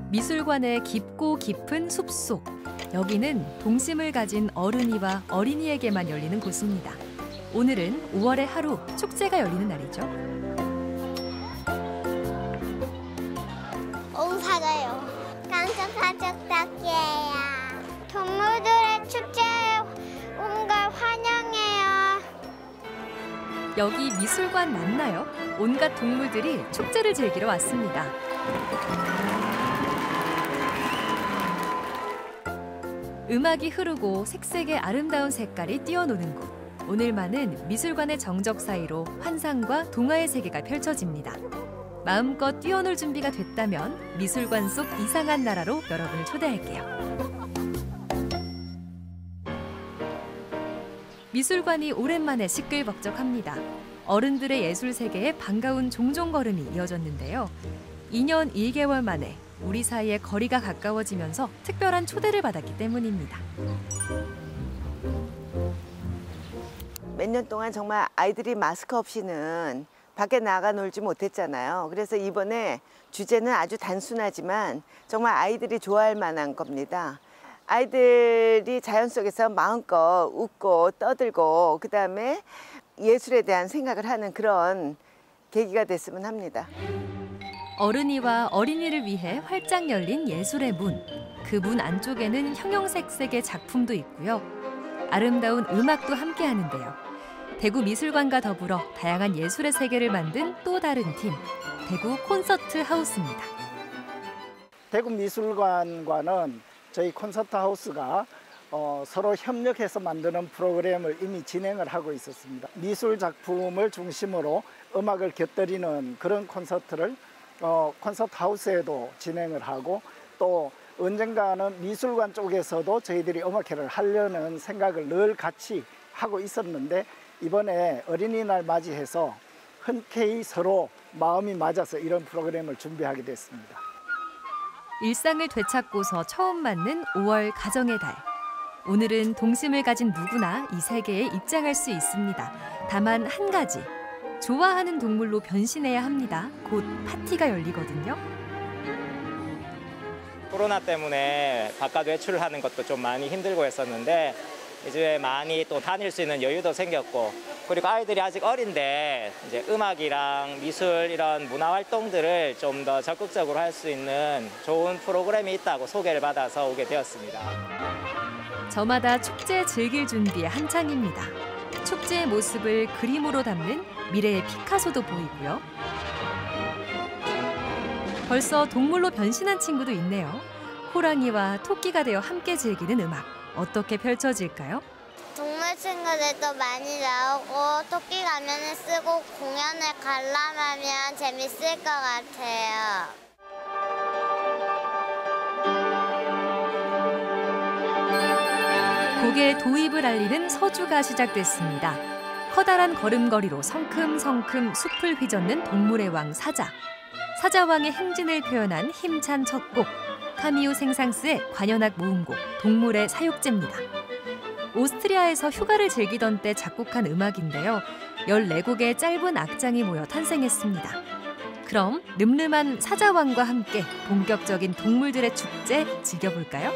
미술관의 깊고 깊은 숲속. 여기는 동심을 가진 어른이와 어린이에게만 열리는 곳입니다. 오늘은 5월의 하루, 축제가 열리는 날이죠. 옹사가요. 강서가족 덕이에요. 동물들의 축제에 온 걸 환영해요. 여기 미술관 맞나요? 온갖 동물들이 축제를 즐기러 왔습니다. 음악이 흐르고 색색의 아름다운 색깔이 뛰어노는 곳. 오늘만은 미술관의 정적 사이로 환상과 동화의 세계가 펼쳐집니다. 마음껏 뛰어놀 준비가 됐다면 미술관 속 이상한 나라로 여러분을 초대할게요. 미술관이 오랜만에 시끌벅적합니다. 어른들의 예술 세계에 반가운 종종걸음이 이어졌는데요. 2년 1개월 만에 우리 사이의 거리가 가까워지면서 특별한 초대를 받았기 때문입니다. 몇 년 동안 정말 아이들이 마스크 없이는 밖에 나가 놀지 못했잖아요. 그래서 이번에 주제는 아주 단순하지만 정말 아이들이 좋아할 만한 겁니다. 아이들이 자연 속에서 마음껏 웃고 떠들고 그다음에 예술에 대한 생각을 하는 그런 계기가 됐으면 합니다. 어른이와 어린이를 위해 활짝 열린 예술의 문. 그 문 안쪽에는 형형색색의 작품도 있고요. 아름다운 음악도 함께 하는데요. 대구 미술관과 더불어 다양한 예술의 세계를 만든 또 다른 팀, 대구 콘서트 하우스입니다. 대구 미술관과는 저희 콘서트 하우스가 서로 협력해서 만드는 프로그램을 이미 진행을 하고 있었습니다. 미술 작품을 중심으로 음악을 곁들이는 그런 콘서트를 콘서트 하우스에도 진행을 하고 또 언젠가는 미술관 쪽에서도 저희들이 음악회를 하려는 생각을 늘 같이 하고 있었는데 이번에 어린이날 맞이해서 흔쾌히 서로 마음이 맞아서 이런 프로그램을 준비하게 됐습니다. 일상을 되찾고서 처음 맞는 5월 가정의 달. 오늘은 동심을 가진 누구나 이 세계에 입장할 수 있습니다. 다만 한 가지. 좋아하는 동물로 변신해야 합니다. 곧 파티가 열리거든요. 코로나 때문에 바깥 외출을 하는 것도 좀 많이 힘들고 했었는데 이제 많이 또 다닐 수 있는 여유도 생겼고 그리고 아이들이 아직 어린데 이제 음악이랑 미술 이런 문화 활동들을 좀 더 적극적으로 할 수 있는 좋은 프로그램이 있다고 소개를 받아서 오게 되었습니다. 저마다 축제 즐길 준비에 한창입니다. 축제의 모습을 그림으로 담는 미래의 피카소도 보이고요. 벌써 동물로 변신한 친구도 있네요. 호랑이와 토끼가 되어 함께 즐기는 음악. 어떻게 펼쳐질까요? 동물 친구들도 많이 나오고 토끼 가면을 쓰고 공연을 관람하면 재밌을 것 같아요. 곡의 도입을 알리는 서주가 시작됐습니다. 커다란 걸음걸이로 성큼성큼 숲을 휘젓는 동물의 왕 사자. 사자왕의 행진을 표현한 힘찬 첫 곡. 카미오 생상스의 관현악 모음곡 동물의 사육제입니다. 오스트리아에서 휴가를 즐기던 때 작곡한 음악인데요. 14곡의 짧은 악장이 모여 탄생했습니다. 그럼 늠름한 사자왕과 함께 본격적인 동물들의 축제 즐겨볼까요?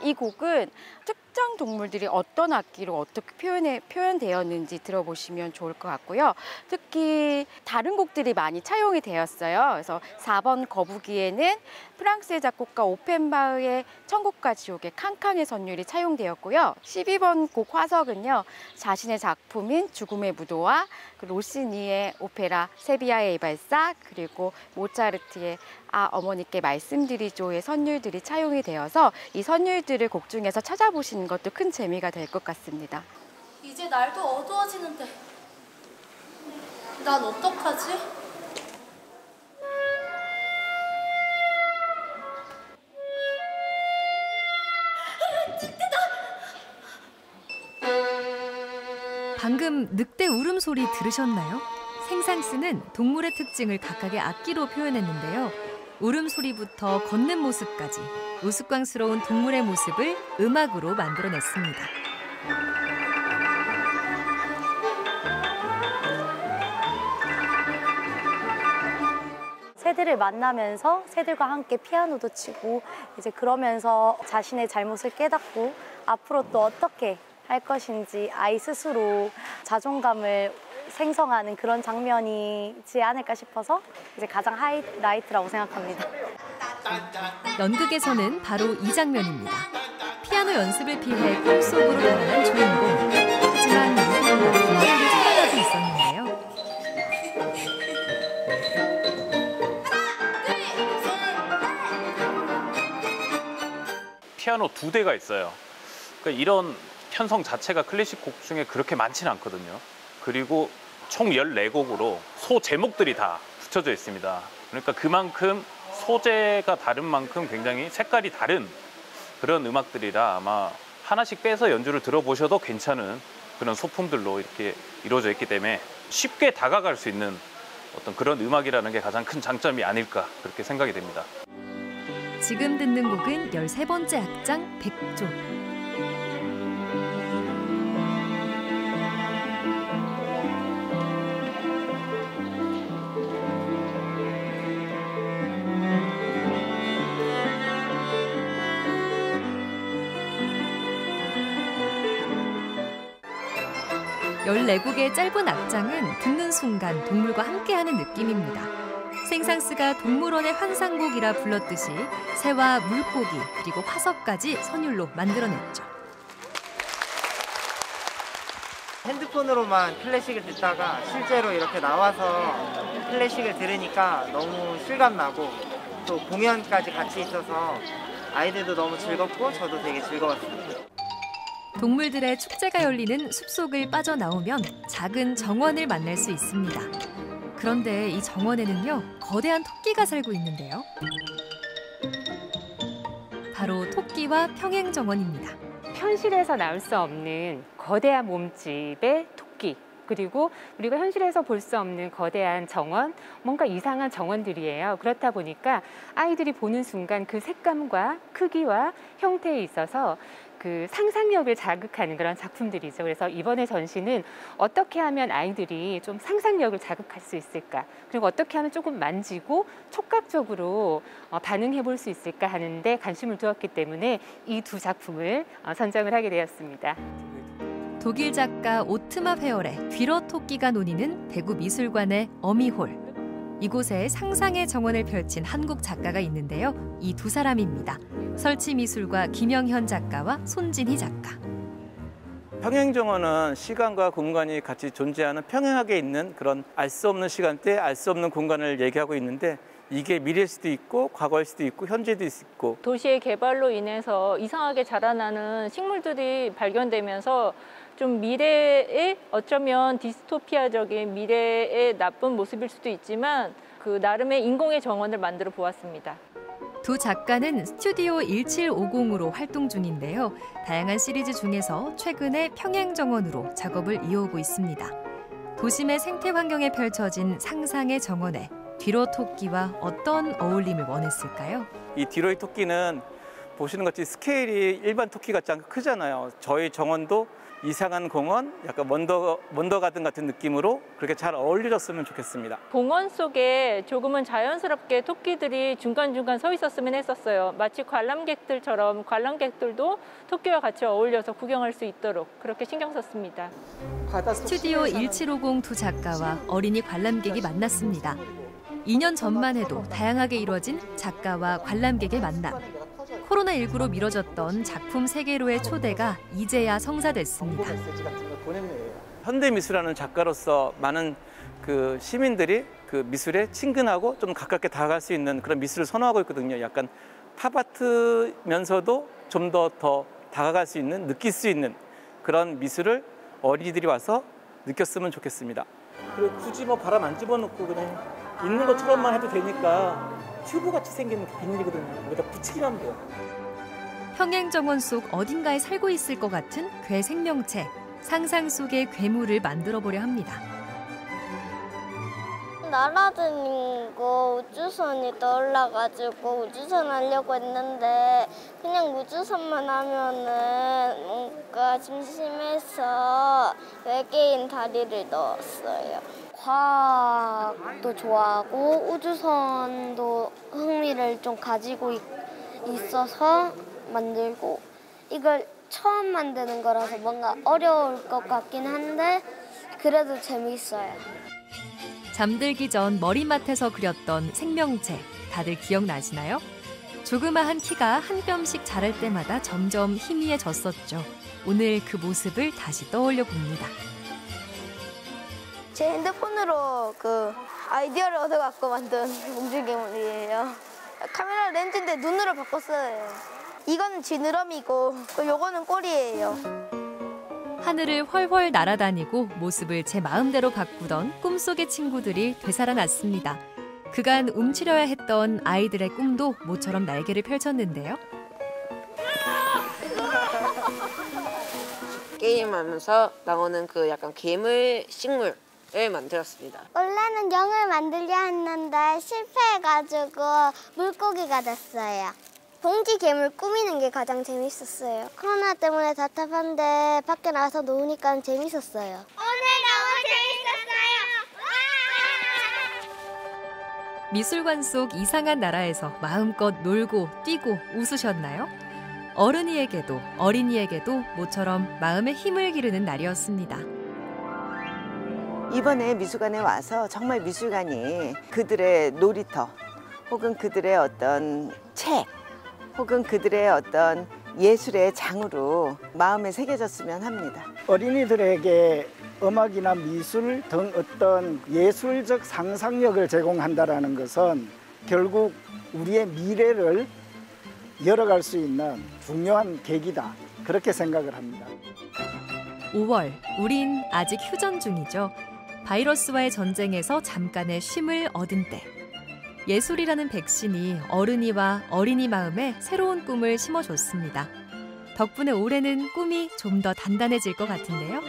이 곡은 특정 동물들이 어떤 악기로 어떻게 표현되었는지 들어보시면 좋을 것 같고요. 특히 다른 곡들이 많이 차용이 되었어요. 그래서 4번 거북이에는 프랑스의 작곡가 오펜바흐의 천국과 지옥의 캉캉의 선율이 차용되었고요. 12번 곡 화석은요. 자신의 작품인 죽음의 무도와 로시니의 오페라 세비야의 이발사 그리고 모차르트의 어머니께 말씀드리죠의 선율들이 차용이 되어서 이 선율들을 곡 중에서 찾아보시는 것도 큰 재미가 될 것 같습니다. 이제 날도 어두워지는데 난 어떡하지? 방금 늑대 울음소리 들으셨나요? 생상스는 동물의 특징을 각각의 악기로 표현했는데요. 울음소리부터 걷는 모습까지 우스꽝스러운 동물의 모습을 음악으로 만들어냈습니다. 새들을 만나면서 새들과 함께 피아노도 치고 이제 그러면서 자신의 잘못을 깨닫고 앞으로 또 어떻게 할 것인지 아이 스스로 자존감을 생성하는 그런 장면이지 않을까 싶어서 이제 가장 하이라이트라고 생각합니다. 연극에서는 바로 이 장면입니다. 피아노 연습을 피해 꿈속으로 달아난 주인공. 하지만 누군가 피아노를 사랑하고 있었는데요. 피아노 2대가 있어요. 그러니까 이런 편성 자체가 클래식 곡 중에 그렇게 많지는 않거든요. 그리고 총 14곡으로 소 제목들이 다 붙여져 있습니다. 그러니까 그만큼 소재가 다른 만큼 굉장히 색깔이 다른 그런 음악들이라 아마 하나씩 빼서 연주를 들어보셔도 괜찮은 그런 소품들로 이렇게 이루어져 있기 때문에 쉽게 다가갈 수 있는 어떤 그런 음악이라는 게 가장 큰 장점이 아닐까 그렇게 생각이 됩니다. 지금 듣는 곡은 13번째 악장 백조. (14곡의) 짧은 악장은 듣는 순간 동물과 함께하는 느낌입니다. 생상스가 동물원의 환상곡이라 불렀듯이 새와 물고기 그리고 화석까지 선율로 만들어냈죠. 핸드폰으로만 클래식을 듣다가 실제로 이렇게 나와서 클래식을 들으니까 너무 실감나고 또 공연까지 같이 있어서 아이들도 너무 즐겁고 저도 되게 즐거웠습니다. 동물들의 축제가 열리는 숲속을 빠져나오면 작은 정원을 만날 수 있습니다. 그런데 이 정원에는요, 거대한 토끼가 살고 있는데요. 바로 토끼와 평행정원입니다. 현실에서 나올 수 없는 거대한 몸집의 토끼, 그리고 우리가 현실에서 볼 수 없는 거대한 정원, 뭔가 이상한 정원들이에요. 그렇다 보니까 아이들이 보는 순간 그 색감과 크기와 형태에 있어서 그 상상력을 자극하는 그런 작품들이죠. 그래서 이번에 전시는 어떻게 하면 아이들이 좀 상상력을 자극할 수 있을까, 그리고 어떻게 하면 조금 만지고 촉각적으로 반응해 볼 수 있을까 하는데 관심을 두었기 때문에 이 두 작품을 선정을 하게 되었습니다. 독일 작가 오트마 페어의 귀러 토끼가 논이는 대구 미술관의 어미홀. 이곳에 상상의 정원을 펼친 한국 작가가 있는데요. 이 두 사람입니다. 설치미술가 김영현 작가와 손진희 작가. 평행정원은 시간과 공간이 같이 존재하는 평행하게 있는 그런 알 수 없는 시간대, 알 수 없는 공간을 얘기하고 있는데 이게 미래일 수도 있고 과거일 수도 있고 현재도 있고 도시의 개발로 인해서 이상하게 자라나는 식물들이 발견되면서 좀 미래에 어쩌면 디스토피아적인 미래의 나쁜 모습일 수도 있지만 그 나름의 인공의 정원을 만들어 보았습니다. 두 작가는 스튜디오 1750으로 활동 중인데요. 다양한 시리즈 중에서 최근에 평행정원으로 작업을 이어오고 있습니다. 도심의 생태 환경에 펼쳐진 상상의 정원에 뒤로 토끼와 어떤 어울림을 원했을까요? 이 뒤로의 토끼는 보시는 것처럼 스케일이 일반 토끼 같지 않고 크잖아요. 저희 정원도 이상한 공원, 약간 원더가든 같은 느낌으로 그렇게 잘 어울려졌으면 좋겠습니다. 공원 속에 조금은 자연스럽게 토끼들이 중간중간 서 있었으면 했었어요. 마치 관람객들처럼 관람객들도 토끼와 같이 어울려서 구경할 수 있도록 그렇게 신경 썼습니다. 스튜디오 1750 두 작가와 어린이 관람객이 만났습니다. 2년 전만 해도 다양하게 이루어진 작가와 관람객의 만남. 코로나19로 미뤄졌던 작품 세계로의 초대가 이제야 성사됐습니다. 현대미술하는 작가로서 많은 그 시민들이 그 미술에 친근하고 좀 가깝게 다가갈 수 있는 그런 미술을 선호하고 있거든요. 약간 팝아트면서도 좀 더 다가갈 수 있는, 느낄 수 있는 그런 미술을 어린이들이 와서 느꼈으면 좋겠습니다. 그리고 굳이 뭐 바람 안 집어넣고 그냥 있는 것처럼만 해도 되니까 튜브같이 생긴 비닐이거든요. 여기다 붙이기만 하면 돼요. 평행정원 속 어딘가에 살고 있을 것 같은 괴 생명체, 상상 속의 괴물을 만들어 보려 합니다. 날아다니고 우주선이 떠올라가지고 우주선 하려고 했는데 그냥 우주선만 하면은 뭔가 심심해서 외계인 다리를 넣었어요. 과학도 좋아하고 우주선도 흥미를 좀 가지고 있어서 만들고 이걸 처음 만드는 거라서 뭔가 어려울 것 같긴 한데 그래도 재미있어요. 잠들기 전 머리맡에서 그렸던 생명체 다들 기억나시나요? 조그마한 키가 한 뼘씩 자랄 때마다 점점 희미해졌었죠. 오늘 그 모습을 다시 떠올려 봅니다. 제 핸드폰으로 그 아이디어를 얻어갖고 만든 움직임이에요. 카메라 렌즈인데 눈으로 바꿨어요. 이건 지느러미고 요거는 꼬리예요. 하늘을 훨훨 날아다니고 모습을 제 마음대로 바꾸던 꿈속의 친구들이 되살아났습니다. 그간 움츠려야 했던 아이들의 꿈도 모처럼 날개를 펼쳤는데요. 게임하면서 나오는 그 약간 괴물 식물을 만들었습니다. 원래는 영을 만들려 했는데 실패해가지고 물고기가 됐어요. 봉지 괴물 꾸미는 게 가장 재밌었어요. 코로나 때문에 답답한데 밖에 나가서 노니까 재밌었어요. 오늘 너무 재밌었어요. 미술관 속 이상한 나라에서 마음껏 놀고 뛰고 웃으셨나요? 어른이에게도 어린이에게도 모처럼 마음의 힘을 기르는 날이었습니다. 이번에 미술관에 와서 정말 미술관이 그들의 놀이터 혹은 그들의 어떤 책 혹은 그들의 어떤 예술의 장으로 마음에 새겨졌으면 합니다. 어린이들에게 음악이나 미술 등 어떤 예술적 상상력을 제공한다는 것은 결국 우리의 미래를 열어갈 수 있는 중요한 계기다. 그렇게 생각을 합니다. 5월, 우린 아직 휴전 중이죠. 바이러스와의 전쟁에서 잠깐의 쉼을 얻은 때. 예술이라는 백신이 어른이와 어린이 마음에 새로운 꿈을 심어줬습니다. 덕분에 올해는 꿈이 좀 더 단단해질 것 같은데요.